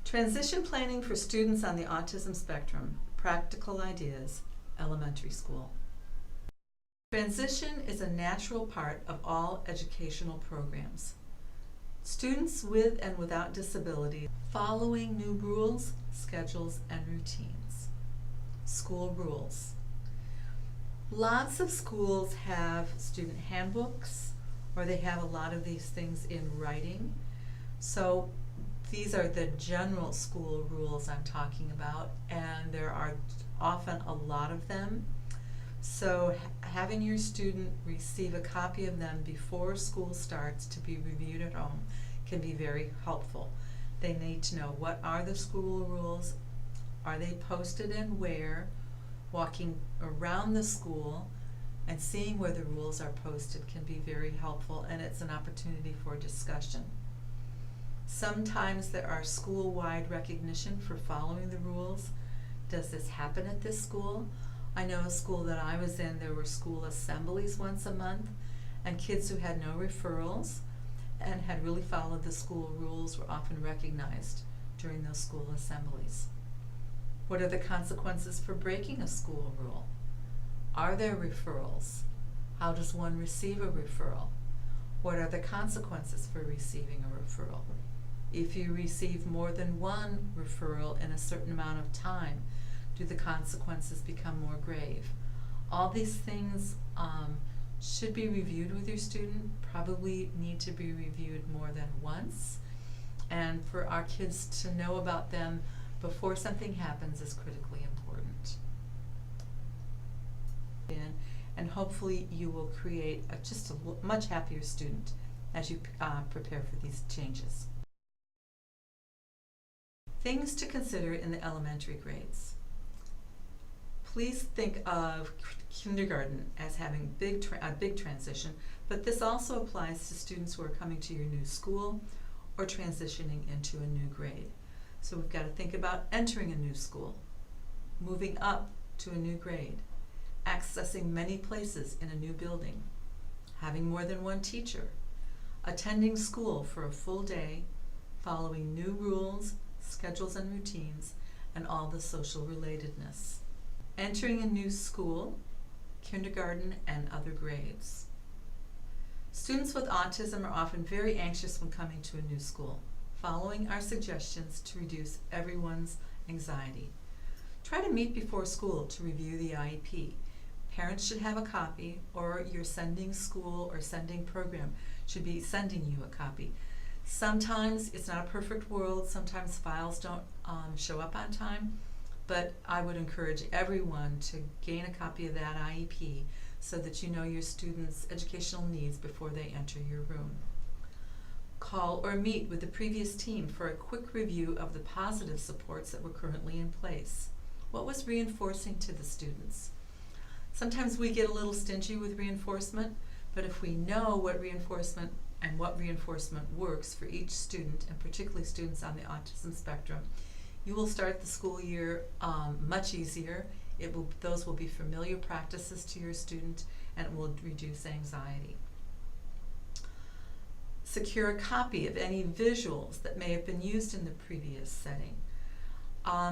Transition planning for students on the autism spectrum, practical ideas, elementary school. Transition is a natural part of all educational programs. Students with and without disability following new rules, schedules, and routines. School rules. Lots of schools have student handbooks, or they have a lot of these things in writing. So these are the general school rules I'm talking about, and there are often a lot of them. So having your student receive a copy of them before school starts to be reviewed at home can be very helpful. They need to know what are the school rules, are they posted and where, walking around the school and seeing where the rules are posted can be very helpful, and it's an opportunity for discussion. Sometimes there are school-wide recognition for following the rules. Does this happen at this school? I know a school that I was in, there were school assemblies once a month, and kids who had no referrals and had really followed the school rules were often recognized during those school assemblies. What are the consequences for breaking a school rule? Are there referrals? How does one receive a referral? What are the consequences for receiving a referral? If you receive more than one referral in a certain amount of time, do the consequences become more grave? All these things should be reviewed with your student, probably need to be reviewed more than once, and for our kids to know about them before something happens is critically important. And hopefully you will create just a much happier student as you prepare for these changes. Things to consider in the elementary grades. Please think of kindergarten as having a big transition, but this also applies to students who are coming to your new school or transitioning into a new grade. So we've got to think about entering a new school, moving up to a new grade, accessing many places in a new building, having more than one teacher, attending school for a full day, following new rules, schedules and routines, and all the social relatedness. Entering a new school, kindergarten, and other grades. Students with autism are often very anxious when coming to a new school. Following our suggestions to reduce everyone's anxiety. Try to meet before school to review the IEP. Parents should have a copy, or your sending school or sending program should be sending you a copy. Sometimes it's not a perfect world, sometimes files don't show up on time, but I would encourage everyone to gain a copy of that IEP so that you know your students' educational needs before they enter your room. Call or meet with the previous team for a quick review of the positive supports that were currently in place. What was reinforcing to the students? Sometimes we get a little stingy with reinforcement, but if we know what reinforcement works for each student, and particularly students on the autism spectrum, you will start the school year much easier. Those will be familiar practices to your student, and it will reduce anxiety. Secure a copy of any visuals that may have been used in the previous setting.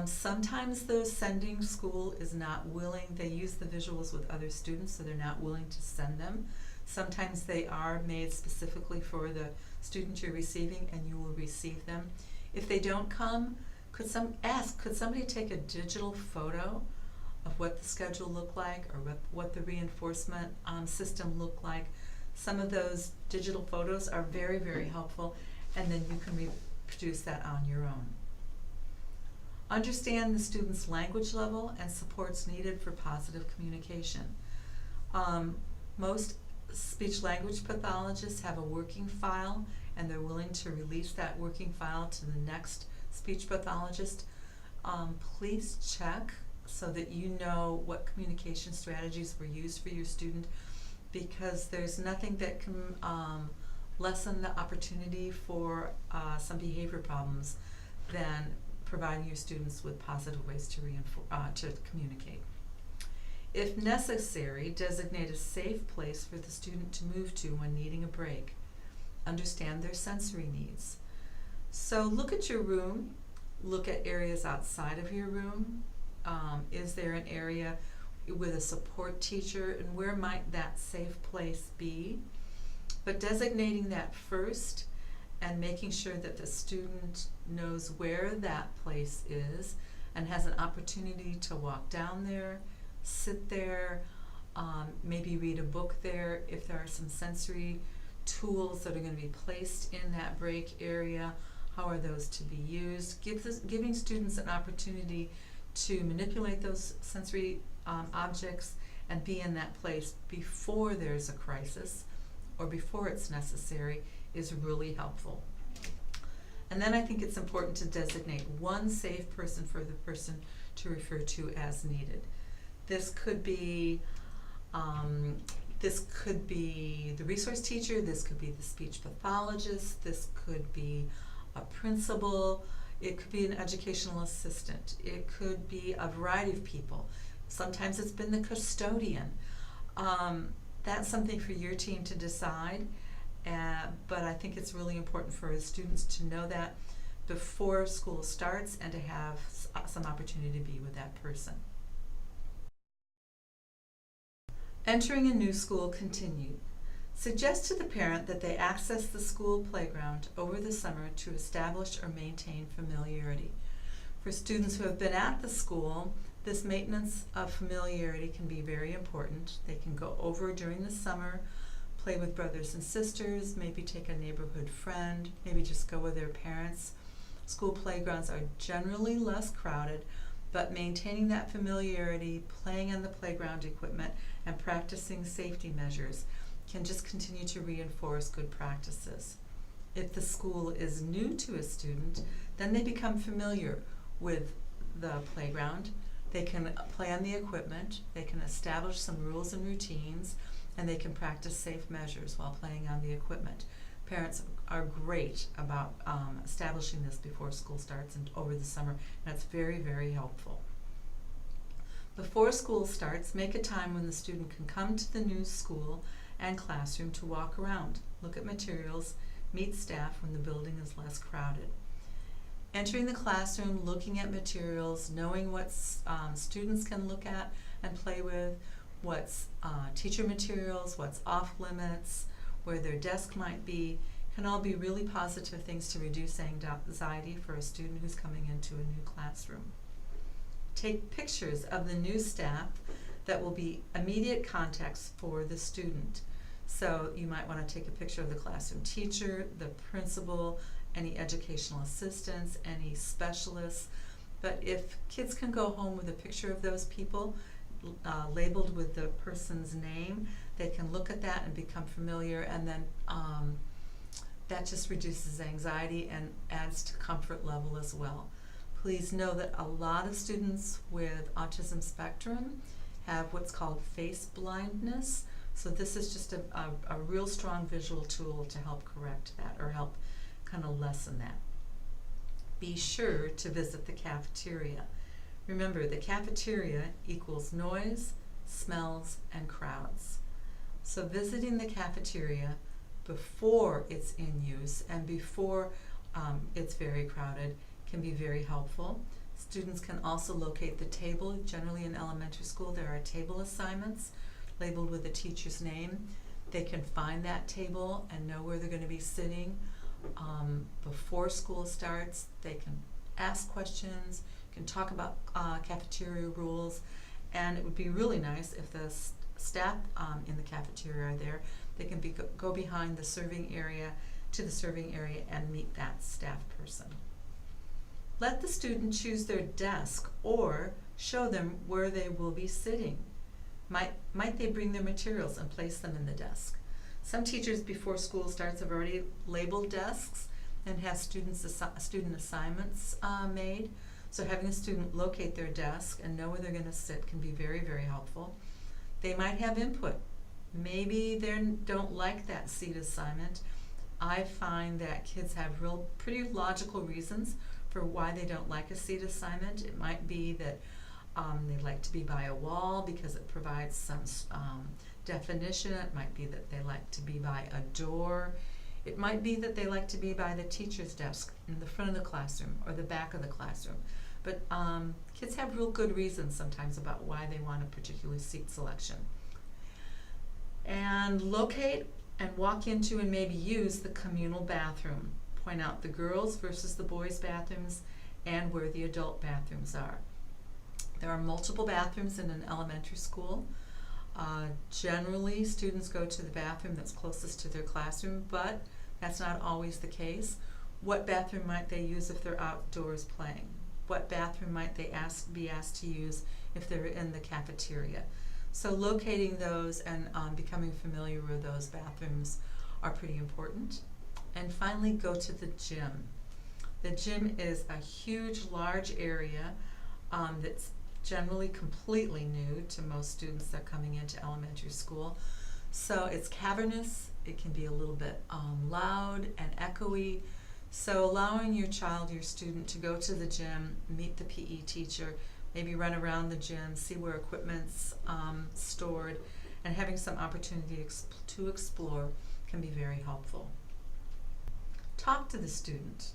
Sometimes those sending school is not willing, they use the visuals with other students, so they're not willing to send them. Sometimes they are made specifically for the student you're receiving, and you will receive them. If they don't come, could somebody take a digital photo of what the schedule looked like, or what the reinforcement system looked like? Some of those digital photos are very, very helpful, and then you can reproduce that on your own. Understand the student's language level and supports needed for positive communication. Most speech-language pathologists have a working file, and they're willing to release that working file to the next speech pathologist. Please check so that you know what communication strategies were used for your student, because there's nothing that can lessen the opportunity for some behavior problems than providing your students with positive ways to communicate. If necessary, designate a safe place for the student to move to when needing a break. Understand their sensory needs. So look at your room, Look at areas outside of your room. Is there an area with a support teacher, and where might that safe place be? But designating that first and making sure that the student knows where that place is and has an opportunity to walk down there, sit there, maybe read a book there. If there are some sensory tools that are going to be placed in that break area, how are those to be used? Giving students an opportunity to manipulate those sensory objects and be in that place before there's a crisis or before it's necessary is really helpful. And then I think it's important to designate one safe person for the person to refer to as needed. This could be the resource teacher, this could be the speech pathologist, this could be a principal, it could be an educational assistant, it could be a variety of people. Sometimes it's been the custodian. That's something for your team to decide, but I think it's really important for students to know that before school starts and to have some opportunity to be with that person. Entering a new school continued. Suggest to the parent that they access the school playground over the summer to establish or maintain familiarity. For students who have been at the school, this maintenance of familiarity can be very important. They can go over during the summer, play with brothers and sisters, maybe take a neighborhood friend, maybe just go with their parents. School playgrounds are generally less crowded, but maintaining that familiarity, playing on the playground equipment, and practicing safety measures can just continue to reinforce good practices. If the school is new to a student, then they become familiar with the playground. They can play on the equipment, they can establish some rules and routines, and they can practice safe measures while playing on the equipment. Parents are great about establishing this before school starts and over the summer, and that's very, very helpful. Before school starts, make a time when the student can come to the new school and classroom to walk around, look at materials, meet staff when the building is less crowded. Entering the classroom, looking at materials, knowing what students can look at and play with, what's teacher materials, what's off limits, where their desk might be, can all be really positive things to reduce anxiety for a student who's coming into a new classroom. Take pictures of the new staff that will be immediate contacts for the student. So you might want to take a picture of the classroom teacher, the principal, any educational assistants, any specialists. But if kids can go home with a picture of those people labeled with the person's name, they can look at that and become familiar, and then that just reduces anxiety and adds to comfort level as well. Please know that a lot of students with autism spectrum have what's called face blindness, so this is just a real strong visual tool to help correct that or help kind of lessen that. Be sure to visit the cafeteria. Remember, the cafeteria equals noise, smells, and crowds. So visiting the cafeteria before it's in use and before it's very crowded can be very helpful. Students can also locate the table. Generally in elementary school there are table assignments labeled with the teacher's name. They can find that table and know where they're going to be sitting before school starts. They can ask questions, can talk about cafeteria rules, and it would be really nice if the staff in the cafeteria are there. They can go behind the serving area to the serving area and meet that staff person. Let the student choose their desk or show them where they will be sitting. Might they bring their materials and place them in the desk? Some teachers before school starts have already labeled desks and have student assignments made. So having a student locate their desk and know where they're going to sit can be very, very helpful. They might have input. Maybe they don't like that seat assignment. I find that kids have pretty logical reasons for why they don't like a seat assignment. It might be that they like to be by a wall because it provides some definition. It might be that they like to be by a door. It might be that they like to be by the teacher's desk in the front of the classroom or the back of the classroom. But kids have real good reasons sometimes about why they want a particular seat selection. And locate and walk into and maybe use the communal bathroom. Point out the girls' versus the boys' bathrooms and where the adult bathrooms are. There are multiple bathrooms in an elementary school. Generally, students go to the bathroom that's closest to their classroom, but that's not always the case. What bathroom might they use if they're outdoors playing? What bathroom might they be asked to use if they're in the cafeteria? So locating those and becoming familiar with those bathrooms are pretty important. And finally, go to the gym. The gym is a huge, large area that's generally completely new to most students that are coming into elementary school. So it's cavernous, it can be a little bit loud and echoey. So allowing your child, your student, to go to the gym, meet the PE teacher, maybe run around the gym, see where equipment's stored, and having some opportunity to explore can be very helpful. Talk to the student.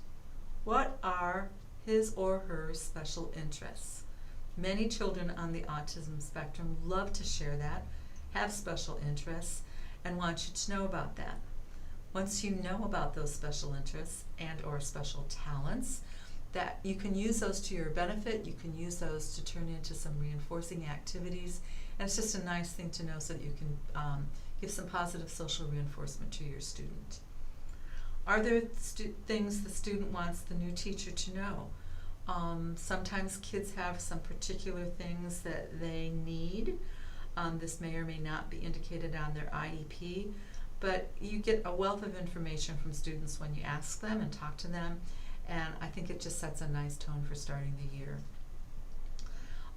What are his or her special interests? Many children on the autism spectrum love to share that, have special interests, and want you to know about that. Once you know about those special interests and or special talents, that you can use those to your benefit, you can use those to turn into some reinforcing activities, and it's just a nice thing to know so that you can give some positive social reinforcement to your student. Are there things the student wants the new teacher to know? Sometimes kids have some particular things that they need. This may or may not be indicated on their IEP, but you get a wealth of information from students when you ask them and talk to them, and I think it just sets a nice tone for starting the year.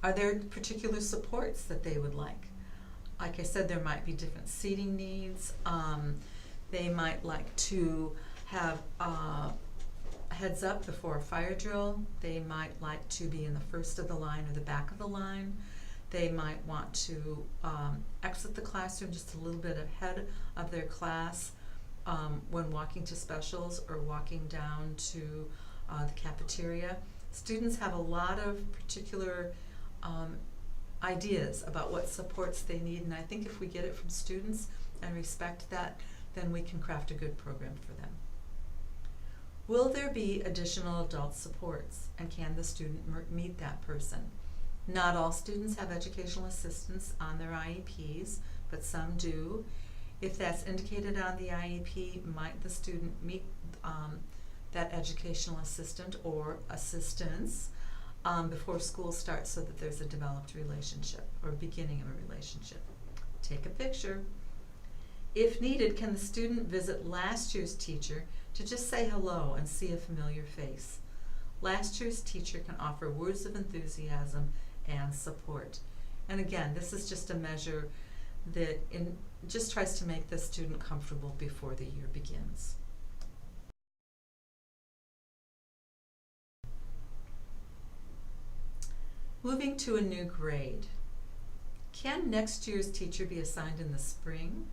Are there particular supports that they would like? Like I said, there might be different seating needs. They might like to have heads up before a fire drill. They might like to be in the first of the line or the back of the line. They might want to exit the classroom just a little bit ahead of their class when walking to specials or walking down to the cafeteria. Students have a lot of particular ideas about what supports they need, and I think if we get it from students and respect that, then we can craft a good program for them. Will there be additional adult supports, and can the student meet that person? Not all students have educational assistants on their IEPs, but some do. If that's indicated on the IEP, might the student meet that educational assistant or assistants before school starts so that there's a developed relationship or beginning of a relationship? Take a picture. If needed, can the student visit last year's teacher to just say hello and see a familiar face? Last year's teacher can offer words of enthusiasm and support. And again, this is just a measure that just tries to make the student comfortable before the year begins. Moving to a new grade. Can next year's teacher be assigned in the spring?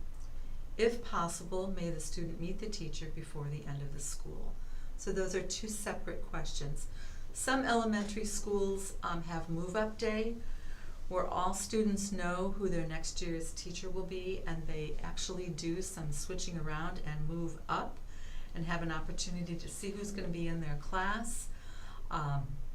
If possible, may the student meet the teacher before the end of the school? So those are two separate questions. Some elementary schools have move-up day, where all students know who their next year's teacher will be, and they actually do some switching around and move up and have an opportunity to see who's going to be in their class,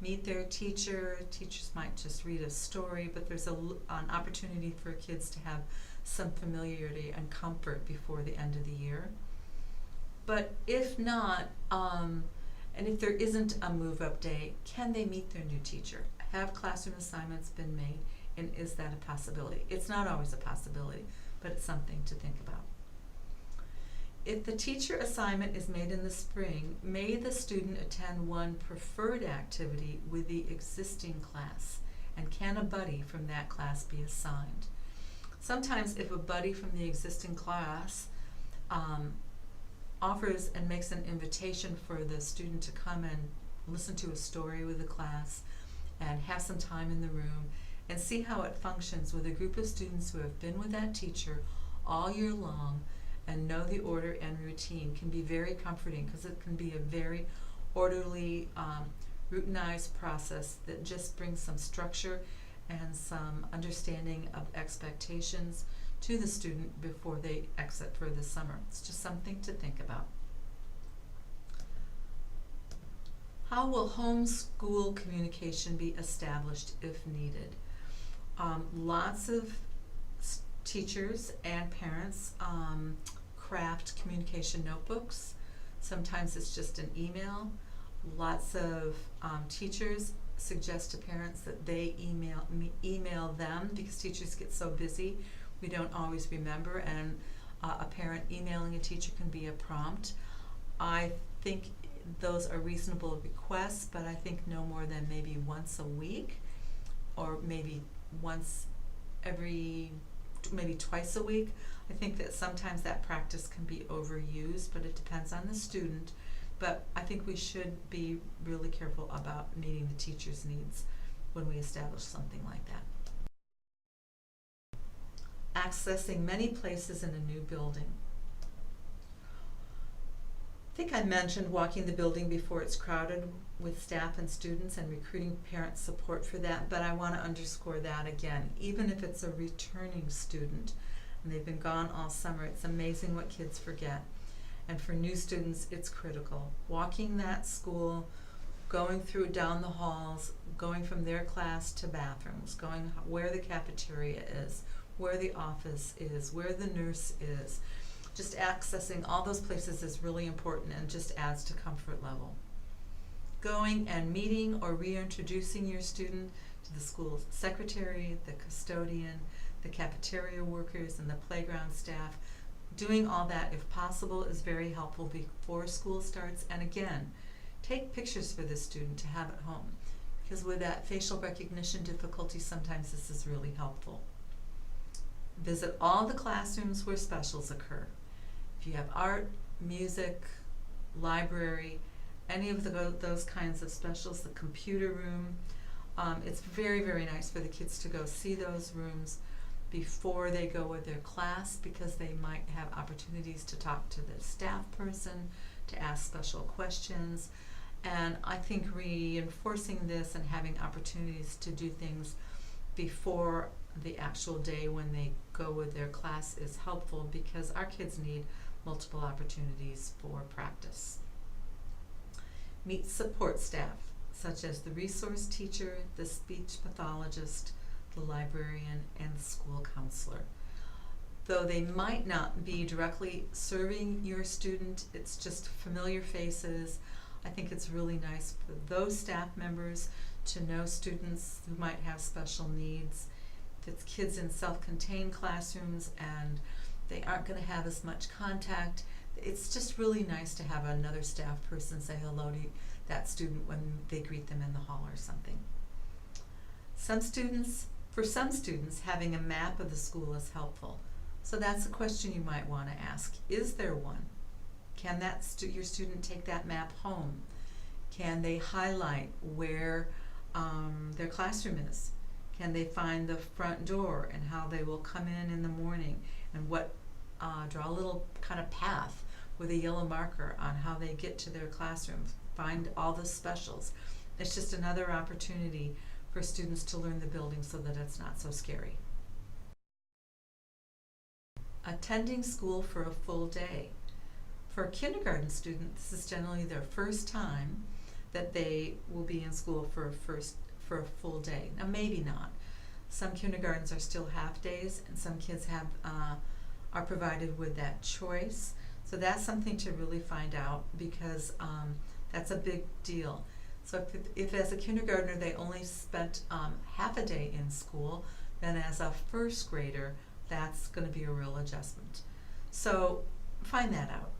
meet their teacher. Teachers might just read a story, but there's an opportunity for kids to have some familiarity and comfort before the end of the year. But if not, and if there isn't a move-up day, can they meet their new teacher? Have classroom assignments been made, and is that a possibility? It's not always a possibility, but it's something to think about. If the teacher assignment is made in the spring, may the student attend one preferred activity with the existing class, and can a buddy from that class be assigned? Sometimes if a buddy from the existing class offers and makes an invitation for the student to come and listen to a story with the class and have some time in the room and see how it functions with a group of students who have been with that teacher all year long and know the order and routine can be very comforting, because it can be a very orderly, routinized process that just brings some structure and some understanding of expectations to the student before they exit for the summer. It's just something to think about. How will homeschool communication be established if needed? Lots of teachers and parents craft communication notebooks. Sometimes it's just an email. Lots of teachers suggest to parents that they email them, because teachers get so busy we don't always remember, and a parent emailing a teacher can be a prompt. I think those are reasonable requests, but I think no more than maybe once a week, or maybe twice a week. I think that sometimes that practice can be overused, but it depends on the student. But I think we should be really careful about meeting the teacher's needs when we establish something like that. Accessing many places in a new building. I think I mentioned walking the building before it's crowded with staff and students, and recruiting parent support for that, but I want to underscore that again. Even if it's a returning student and they've been gone all summer, it's amazing what kids forget. And for new students, it's critical. Walking that school, going down the halls, going from their class to bathrooms, going where the cafeteria is, where the office is, where the nurse is. Just accessing all those places is really important and just adds to comfort level. Going and meeting or reintroducing your student to the school secretary, the custodian, the cafeteria workers, and the playground staff. Doing all that, if possible, is very helpful before school starts. And again, take pictures for this student to have at home, because with that facial recognition difficulty, sometimes this is really helpful. Visit all the classrooms where specials occur. If you have art, music, library, any of those kinds of specials, the computer room, it's very, very nice for the kids to go see those rooms before they go with their class, because they might have opportunities to talk to the staff person, to ask special questions. And I think reinforcing this and having opportunities to do things before the actual day when they go with their class is helpful, because our kids need multiple opportunities for practice. Meet support staff, such as the resource teacher, the speech pathologist, the librarian, and the school counselor. Though they might not be directly serving your student, it's just familiar faces. I think it's really nice for those staff members to know students who might have special needs. If it's kids in self-contained classrooms and they aren't going to have as much contact, it's just really nice to have another staff person say hello to that student when they greet them in the hall or something. For some students, having a map of the school is helpful. So that's a question you might want to ask. Is there one? Can your student take that map home? Can they highlight where their classroom is? Can they find the front door and how they will come in the morning, and draw a little kind of path with a yellow marker on how they get to their classroom, find all the specials. It's just another opportunity for students to learn the building so that it's not so scary. Attending school for a full day. For a kindergarten student, this is generally their first time that they will be in school for a full day. Now, maybe not. Some kindergartens are still half days, and some kids are provided with that choice. So that's something to really find out, because that's a big deal. So if as a kindergartner they only spent half a day in school, then as a first grader, that's going to be a real adjustment. So find that out.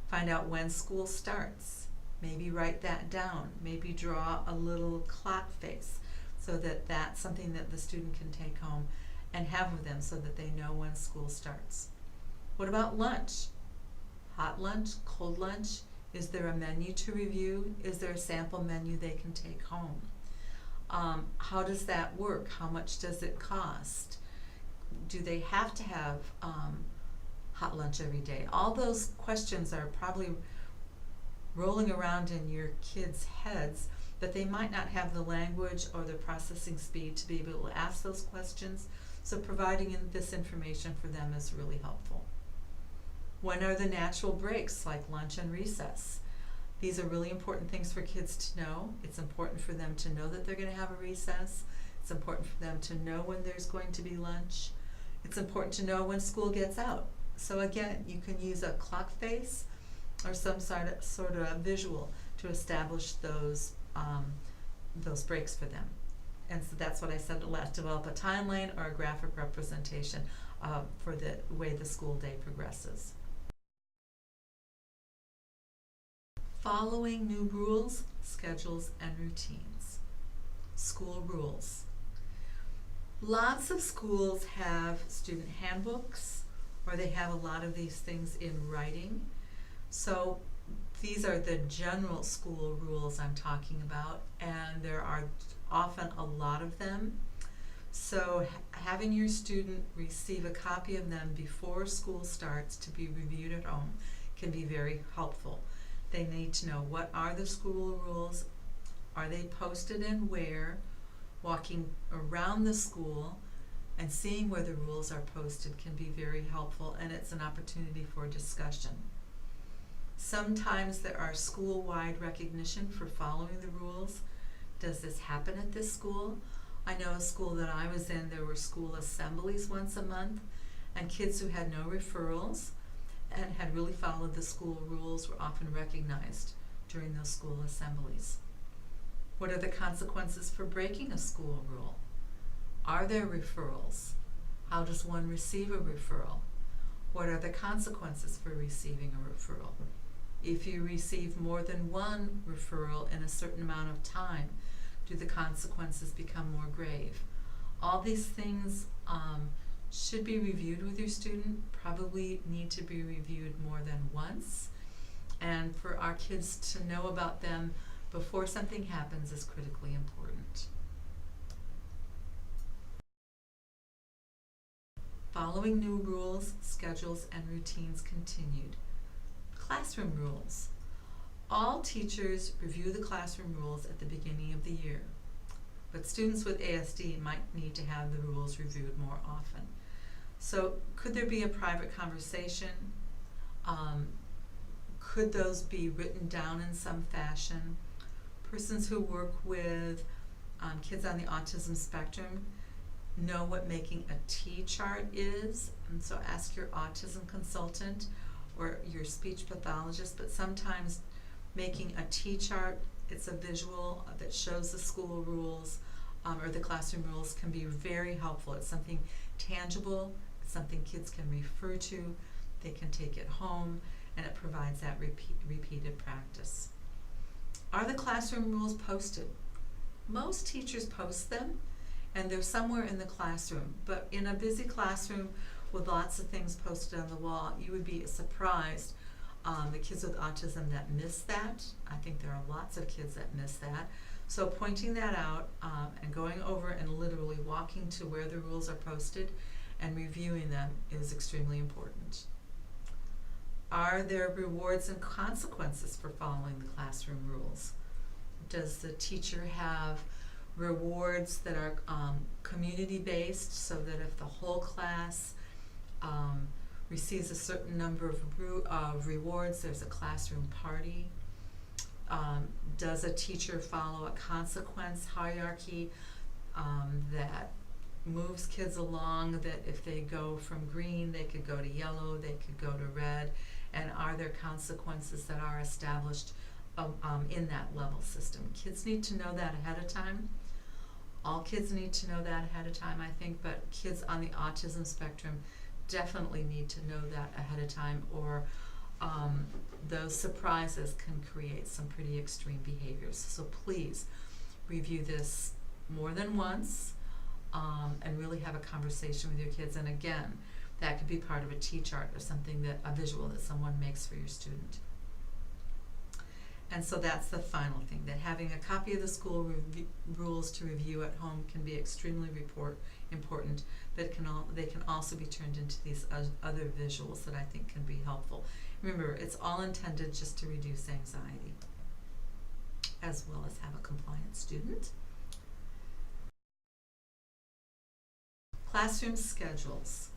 Find out when school starts. Maybe write that down. Maybe draw a little clock face so that that's something that the student can take home and have with them so that they know when school starts. What about lunch? Hot lunch, cold lunch? Is there a menu to review? Is there a sample menu they can take home? How does that work? How much does it cost? Do they have to have hot lunch every day? All those questions are probably rolling around in your kids' heads, but they might not have the language or the processing speed to be able to ask those questions. So providing this information for them is really helpful. When are the natural breaks, like lunch and recess? These are really important things for kids to know. It's important for them to know that they're going to have a recess. It's important for them to know when there's going to be lunch. It's important to know when school gets out. So again, you can use a clock face or some sort of visual to establish those breaks for them. And so that's what I said at last, develop a timeline or a graphic representation for the way the school day progresses. Following new rules, schedules, and routines. School rules. Lots of schools have student handbooks, or they have a lot of these things in writing. So these are the general school rules I'm talking about, and there are often a lot of them. So having your student receive a copy of them before school starts to be reviewed at home can be very helpful. They need to know, what are the school rules? Are they posted and where? Walking around the school and seeing where the rules are posted can be very helpful, and it's an opportunity for discussion. Sometimes there are school-wide recognition for following the rules. Does this happen at this school? I know a school that I was in, there were school assemblies once a month, and kids who had no referrals and had really followed the school rules were often recognized during those school assemblies. What are the consequences for breaking a school rule? Are there referrals? How does one receive a referral? What are the consequences for receiving a referral? If you receive more than one referral in a certain amount of time, do the consequences become more grave? All these things should be reviewed with your student, probably need to be reviewed more than once. And for our kids to know about them before something happens is critically important. Following new rules, schedules, and routines continued. Classroom rules. All teachers review the classroom rules at the beginning of the year, but students with ASD might need to have the rules reviewed more often. So could there be a private conversation? Could those be written down in some fashion? Persons who work with kids on the autism spectrum know what making a T-chart is, and so ask your autism consultant or your speech pathologist, but sometimes making a T-chart, it's a visual that shows the school rules or the classroom rules, can be very helpful. It's something tangible, it's something kids can refer to, they can take it home, and it provides that repeated practice. Are the classroom rules posted? Most teachers post them, and they're somewhere in the classroom, but in a busy classroom with lots of things posted on the wall, you would be surprised the kids with autism that miss that. I think there are lots of kids that miss that. So pointing that out and going over and literally walking to where the rules are posted and reviewing them is extremely important. Are there rewards and consequences for following the classroom rules? Does the teacher have rewards that are community-based, so that if the whole class receives a certain number of rewards, there's a classroom party? Does a teacher follow a consequence hierarchy that moves kids along, that if they go from green, they could go to yellow, they could go to red? And are there consequences that are established in that level system? Kids need to know that ahead of time. All kids need to know that ahead of time, I think, but kids on the autism spectrum definitely need to know that ahead of time, or those surprises can create some pretty extreme behaviors. So please review this more than once and really have a conversation with your kids. And again, that could be part of a T-chart or something, that a visual that someone makes for your student. And so that's the final thing, that having a copy of the school rules to review at home can be extremely important, but they can also be turned into these other visuals that I think can be helpful. Remember, it's all intended just to reduce anxiety, as well as have a compliant student. Classroom schedules.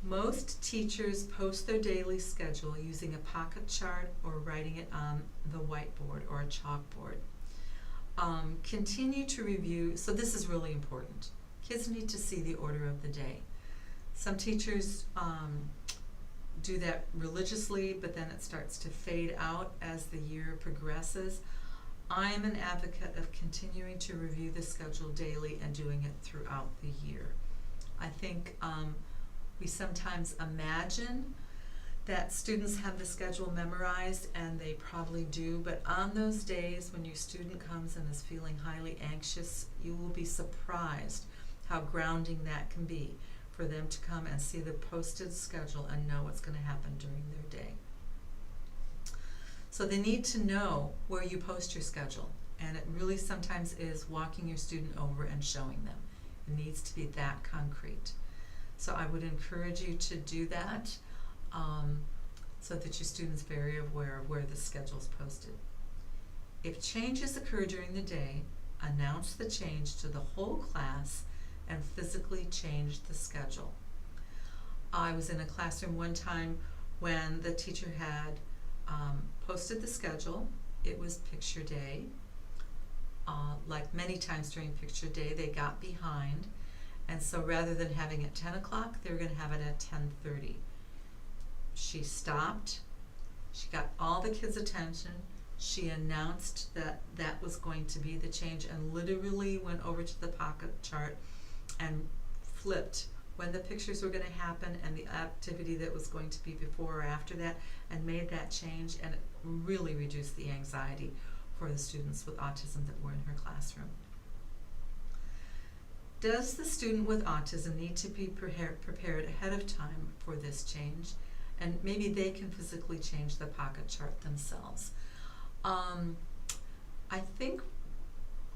Most teachers post their daily schedule using a pocket chart or writing it on the whiteboard or a chalkboard. Continue to review, so this is really important. Kids need to see the order of the day. Some teachers do that religiously, but then it starts to fade out as the year progresses. I'm an advocate of continuing to review the schedule daily and doing it throughout the year. I think we sometimes imagine that students have the schedule memorized, and they probably do, but on those days when your student comes and is feeling highly anxious, you will be surprised how grounding that can be for them to come and see the posted schedule and know what's going to happen during their day. So they need to know where you post your schedule, and it really sometimes is walking your student over and showing them. It needs to be that concrete. So I would encourage you to do that so that your student's very aware of where the schedule is posted. If changes occur during the day, announce the change to the whole class and physically change the schedule. I was in a classroom one time when the teacher had posted the schedule. It was picture day. Like many times during picture day, they got behind, and so rather than having it 10 o'clock, they were going to have it at 10:30. She stopped, she got all the kids' attention, she announced that that was going to be the change, and literally went over to the pocket chart and flipped when the pictures were going to happen and the activity that was going to be before or after that, and made that change, and it really reduced the anxiety for the students with autism that were in her classroom. Does the student with autism need to be prepared ahead of time for this change? And maybe they can physically change the pocket chart themselves. I think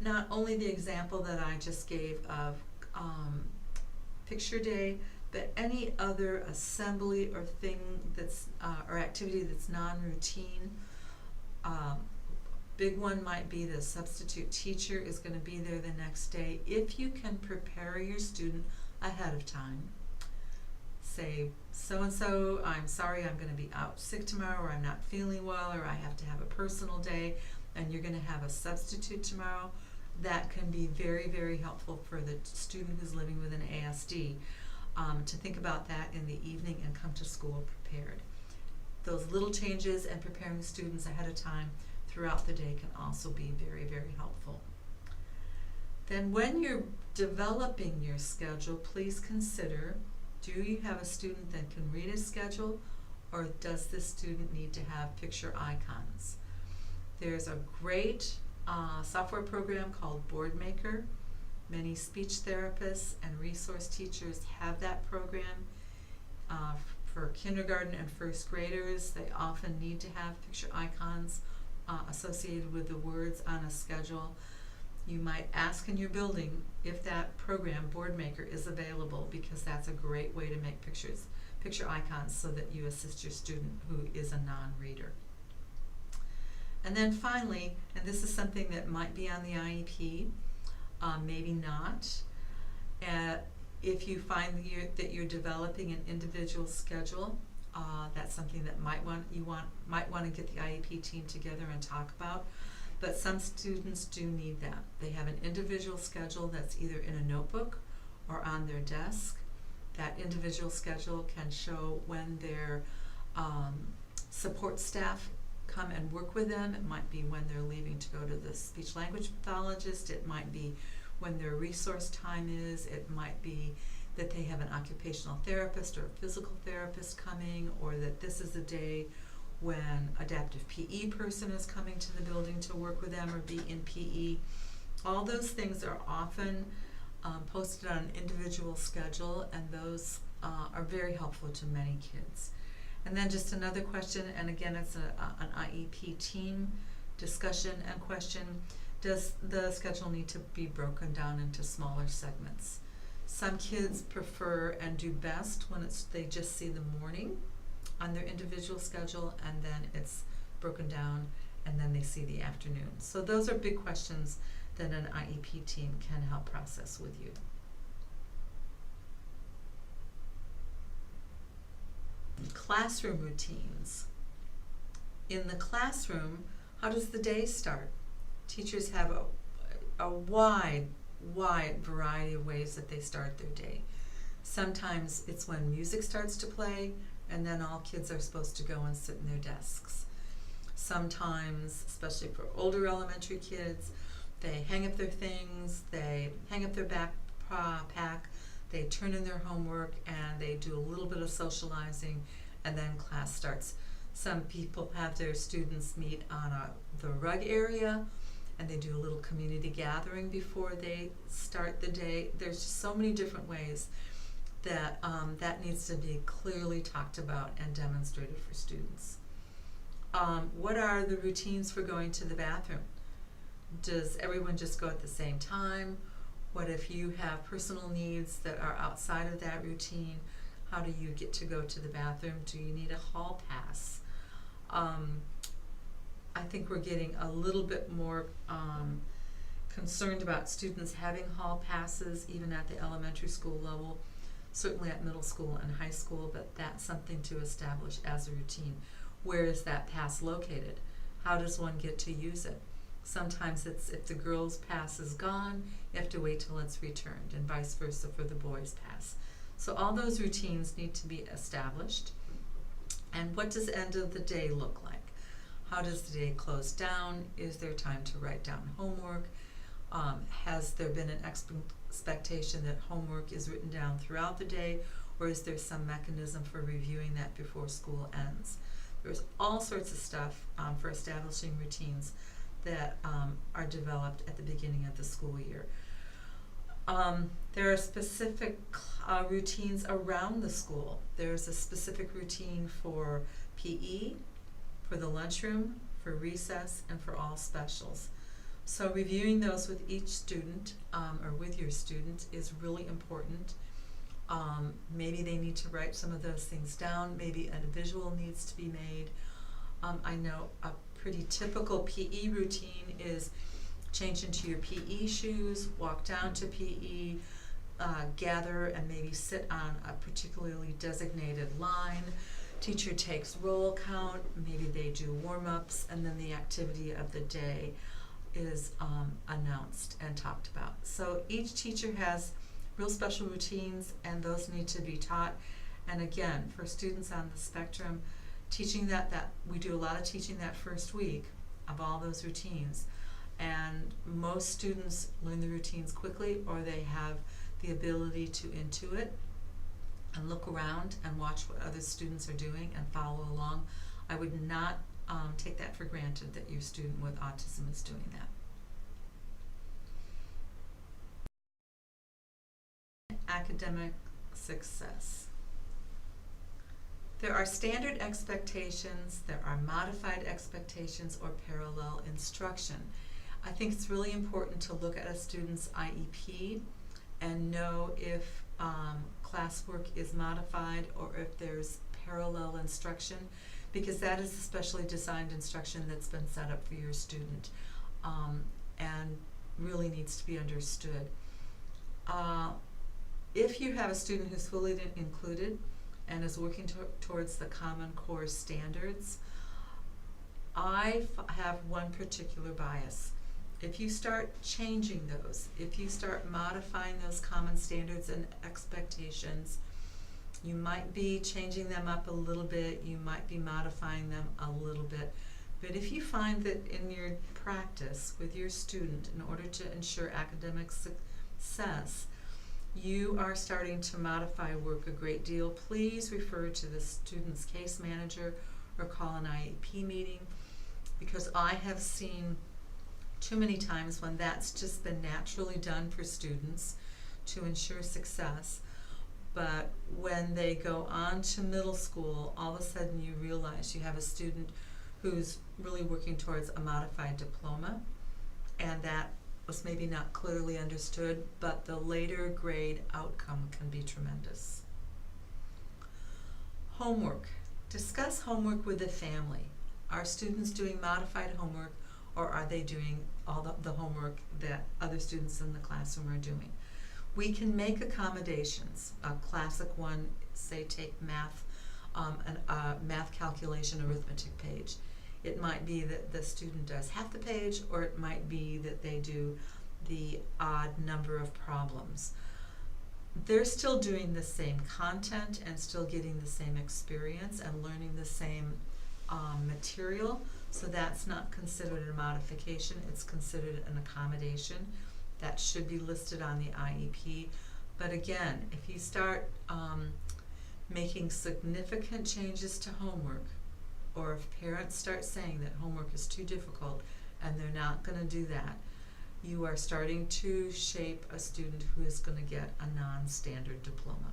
not only the example that I just gave of picture day, but any other assembly or thing that's or activity that's non-routine. Big one might be the substitute teacher is going to be there the next day. If you can prepare your student ahead of time, say, so-and-so, I'm sorry, I'm going to be out sick tomorrow, or I'm not feeling well, or I have to have a personal day, and you're going to have a substitute tomorrow, that can be very, very helpful for the student who's living with an ASD to think about that in the evening and come to school prepared. Those little changes and preparing students ahead of time throughout the day can also be very, very helpful. Then when you're developing your schedule, please consider, do you have a student that can read a schedule, or does this student need to have picture icons? There's a great software program called BoardMaker. Many speech therapists and resource teachers have that program. For kindergarten and first graders, they often need to have picture icons associated with the words on a schedule. You might ask in your building if that program, BoardMaker, is available, because that's a great way to make picture icons so that you assist your student who is a non-reader. And then finally, and this is something that might be on the IEP, maybe not, if you find that you're developing an individual schedule, that's something that might want to get the IEP team together and talk about. But some students do need that. They have an individual schedule that's either in a notebook or on their desk. That individual schedule can show when their support staff come and work with them. It might be when they're leaving to go to the speech language pathologist. It might be when their resource time is. It might be that they have an occupational therapist or a physical therapist coming, or that this is a day when adaptive PE person is coming to the building to work with them or be in PE. All those things are often posted on an individual schedule, and those are very helpful to many kids. And then just another question, and again it's an IEP team discussion and question: does the schedule need to be broken down into smaller segments? Some kids prefer and do best when they just see the morning on their individual schedule, and then it's broken down, and then they see the afternoon. So those are big questions that an IEP team can help process with you. Classroom routines. In the classroom, how does the day start? Teachers have a wide variety of ways that they start their day. Sometimes it's when music starts to play, and then all kids are supposed to go and sit in their desks. Sometimes, especially for older elementary kids, they hang up their things, they hang up their backpack, they turn in their homework, and they do a little bit of socializing, and then class starts. Some people have their students meet on the rug area, and they do a little community gathering before they start the day. There's just so many different ways that that needs to be clearly talked about and demonstrated for students. What are the routines for going to the bathroom? Does everyone just go at the same time? What if you have personal needs that are outside of that routine? How do you get to go to the bathroom? Do you need a hall pass? I think we're getting a little bit more concerned about students having hall passes even at the elementary school level, certainly at middle school and high school, but that's something to establish as a routine. Where is that pass located? How does one get to use it? Sometimes it's if the girls' pass is gone, you have to wait till it's returned, and vice versa for the boys' pass. So all those routines need to be established. And what does the end of the day look like? How does the day close down? Is there time to write down homework? Has there been an expectation that homework is written down throughout the day, or is there some mechanism for reviewing that before school ends? There's all sorts of stuff for establishing routines that are developed at the beginning of the school year. There are specific routines around the school. There's a specific routine for PE, for the lunchroom, for recess, and for all specials. So reviewing those with each student or with your student is really important. Maybe they need to write some of those things down. Maybe a visual needs to be made. I know a pretty typical PE routine is change into your PE shoes, walk down to PE, gather and maybe sit on a particularly designated line. Teacher takes roll count, maybe they do warm-ups, and then the activity of the day is announced and talked about. So each teacher has real special routines, and those need to be taught. And again, for students on the spectrum, teaching that we do a lot of teaching that first week of all those routines. And most students learn the routines quickly, or they have the ability to intuit and look around and watch what other students are doing and follow along. I would not take that for granted that your student with autism is doing that. Academic success. There are standard expectations, there are modified expectations, or parallel instruction. I think it's really important to look at a student's IEP and know if classwork is modified or if there's parallel instruction, because that is a specially designed instruction that's been set up for your student and really needs to be understood. If you have a student who's fully included and is working towards the Common Core standards, I have one particular bias. If you start changing those, if you start modifying those common standards and expectations, you might be changing them up a little bit, you might be modifying them a little bit. But if you find that in your practice with your student, in order to ensure academic success, you are starting to modify work a great deal, please refer to the student's case manager or call an IEP meeting, because I have seen too many times when that's just been naturally done for students to ensure success, but when they go on to middle school, all of a sudden you realize you have a student who's really working towards a modified diploma, and that was maybe not clearly understood, but the later grade outcome can be tremendous. Homework. Discuss homework with the family. Are students doing modified homework, or are they doing all the homework that other students in the classroom are doing? We can make accommodations. A classic one, say take math, math calculation arithmetic page. It might be that the student does half the page, or it might be that they do the odd number of problems. They're still doing the same content and still getting the same experience and learning the same material, so that's not considered a modification, it's considered an accommodation. That should be listed on the IEP. But again, if you start making significant changes to homework, or if parents start saying that homework is too difficult and they're not going to do that, you are starting to shape a student who is going to get a non-standard diploma.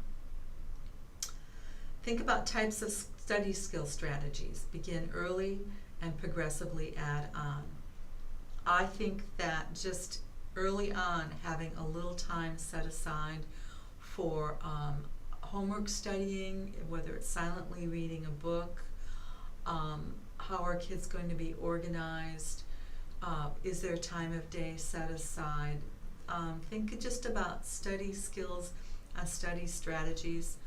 Think about types of study skill strategies. Begin early and progressively add on. I think that just early on, having a little time set aside for homework studying, whether it's silently reading a book, how are kids going to be organized, is there time of day set aside, think just about study skills and study strategies,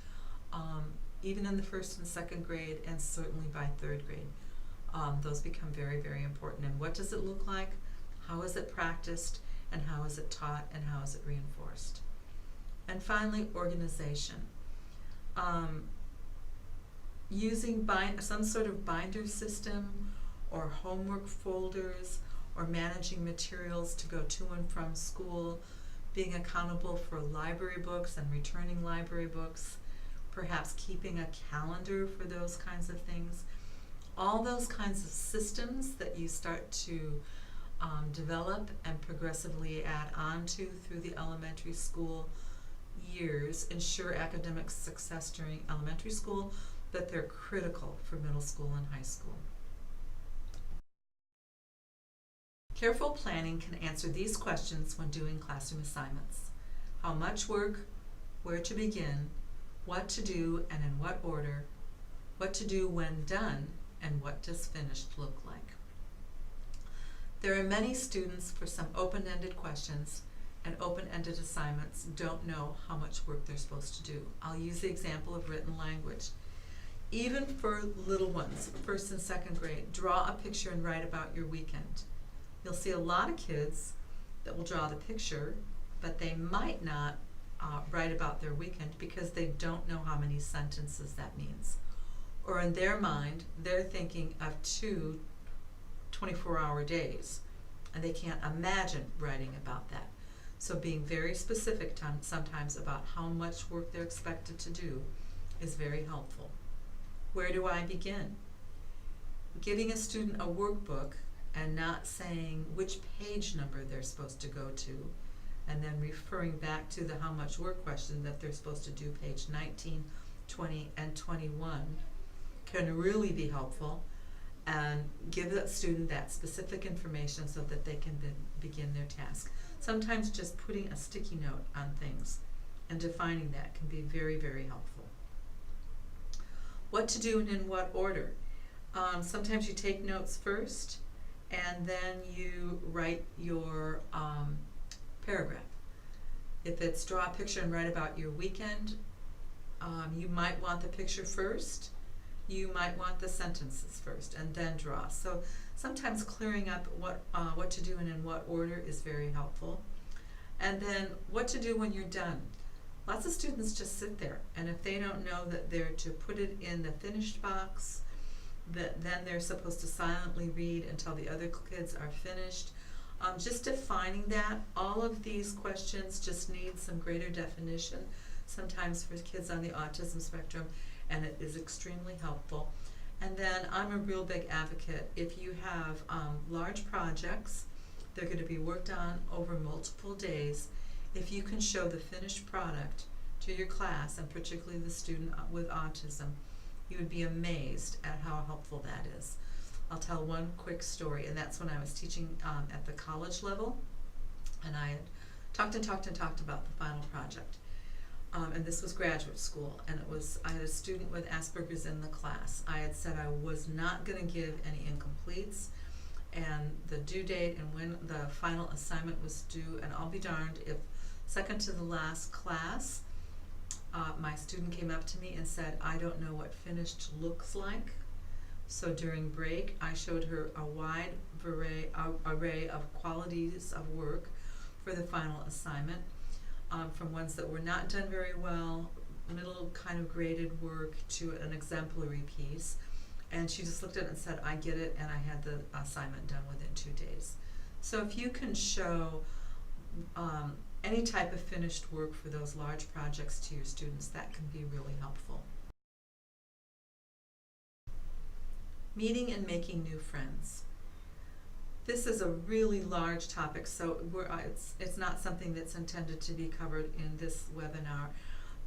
even in the first and second grade, and certainly by third grade. Those become very, very important. And what does it look like? How is it practiced? And how is it taught? And how is it reinforced? And finally, organization. Using some sort of binder system or homework folders or managing materials to go to and from school, being accountable for library books and returning library books, perhaps keeping a calendar for those kinds of things. All those kinds of systems that you start to develop and progressively add on to through the elementary school years ensure academic success during elementary school, but they're critical for middle school and high school. Careful planning can answer these questions when doing classroom assignments. How much work, where to begin, what to do and in what order, what to do when done, and what does finished look like. There are many students for some open-ended questions and open-ended assignments don't know how much work they're supposed to do. I'll use the example of written language. Even for little ones, first and second grade, draw a picture and write about your weekend. You'll see a lot of kids that will draw the picture, but they might not write about their weekend because they don't know how many sentences that means. Or in their mind, they're thinking of 2 24-hour days, and they can't imagine writing about that. So being very specific sometimes about how much work they're expected to do is very helpful. Where do I begin? Giving a student a workbook and not saying which page number they're supposed to go to, and then referring back to the how much work question that they're supposed to do page 19, 20, and 21 can really be helpful and give the student that specific information so that they can begin their task. Sometimes just putting a sticky note on things and defining that can be very, very helpful. What to do and in what order. Sometimes you take notes first and then you write your paragraph. If it's draw a picture and write about your weekend, you might want the picture first. You might want the sentences first and then draw. So sometimes clearing up what to do and in what order is very helpful. And then what to do when you're done. Lots of students just sit there, and if they don't know that they're to put it in the finished box, then they're supposed to silently read until the other kids are finished. Just defining that, all of these questions just need some greater definition, sometimes for kids on the autism spectrum, and it is extremely helpful. And then I'm a real big advocate. If you have large projects, they're going to be worked on over multiple days. If you can show the finished product to your class, and particularly the student with autism, you would be amazed at how helpful that is. I'll tell one quick story, and that's when I was teaching at the college level. And I had talked about the final project. And this was graduate school, and I had a student with Asperger's in the class. I had said I was not going to give any incompletes, and the due date and when the final assignment was due, and I'll be darned if second to the last class, my student came up to me and said, I don't know what finished looks like. So during break, I showed her a wide array of qualities of work for the final assignment, from ones that were not done very well, middle kind of graded work, to an exemplary piece. And she just looked at it and said, I get it, and I had the assignment done within 2 days. So if you can show any type of finished work for those large projects to your students, that can be really helpful. Meeting and making new friends. This is a really large topic, so it's not something that's intended to be covered in this webinar,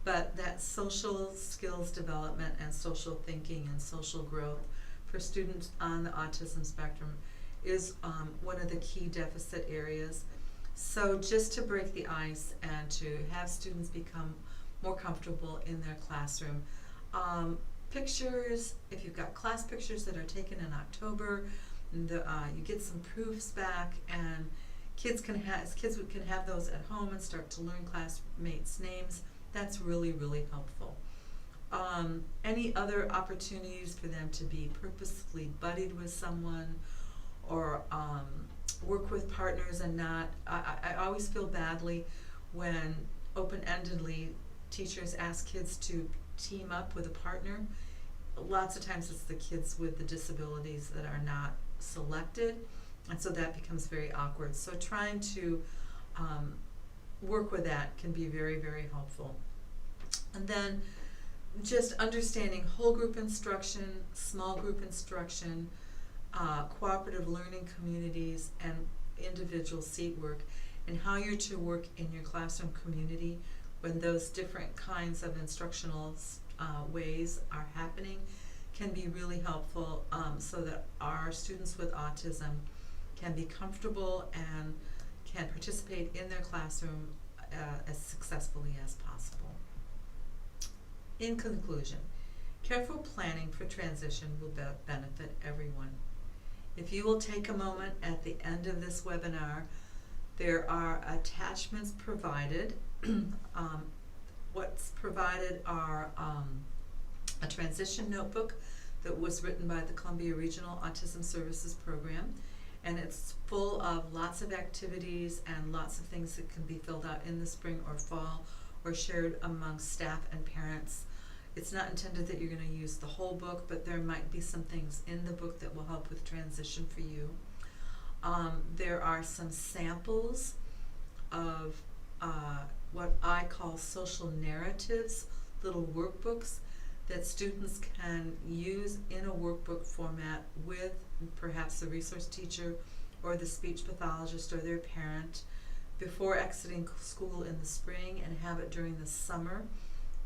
but that social skills development and social thinking and social growth for students on the autism spectrum is one of the key deficit areas. So just to break the ice and to have students become more comfortable in their classroom, pictures, if you've got class pictures that are taken in October, you get some proofs back, and kids can have those at home and start to learn classmates' names. That's really, really helpful. Any other opportunities for them to be purposefully buddied with someone, or work with partners and not, I always feel badly when open-endedly teachers ask kids to team up with a partner. Lots of times it's the kids with the disabilities that are not selected, and so that becomes very awkward. So trying to work with that can be very, very helpful. And then just understanding whole group instruction, small group instruction, cooperative learning communities, and individual seat work, and how you're to work in your classroom community when those different kinds of instructional ways are happening can be really helpful, so that our students with autism can be comfortable and can participate in their classroom as successfully as possible. In conclusion, careful planning for transition will benefit everyone. If you will take a moment at the end of this webinar, there are attachments provided. What's provided are a transition notebook that was written by the Columbia Regional Autism Services Program, and it's full of lots of activities and lots of things that can be filled out in the spring or fall or shared among staff and parents. It's not intended that you're going to use the whole book, but there might be some things in the book that will help with transition for you. There are some samples of what I call social narratives, little workbooks that students can use in a workbook format with perhaps the resource teacher or the speech pathologist or their parent before exiting school in the spring, and have it during the summer.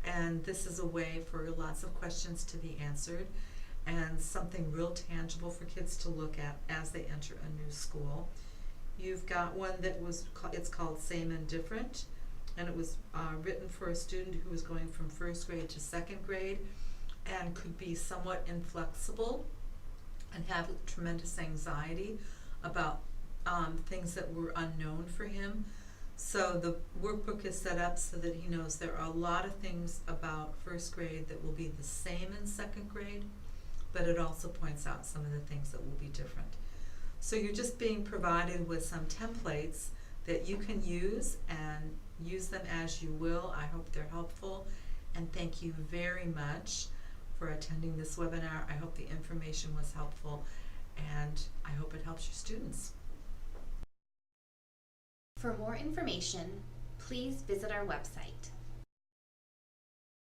And this is a way for lots of questions to be answered and something real tangible for kids to look at as they enter a new school. You've got one that it's called Same and Different, and it was written for a student who was going from first grade to second grade and could be somewhat inflexible and have tremendous anxiety about things that were unknown for him. So the workbook is set up so that he knows there are a lot of things about first grade that will be the same in second grade, but it also points out some of the things that will be different. So you're just being provided with some templates that you can use, and use them as you will. I hope they're helpful, and thank you very much for attending this webinar. I hope the information was helpful, and I hope it helps your students. For more information, please visit our website,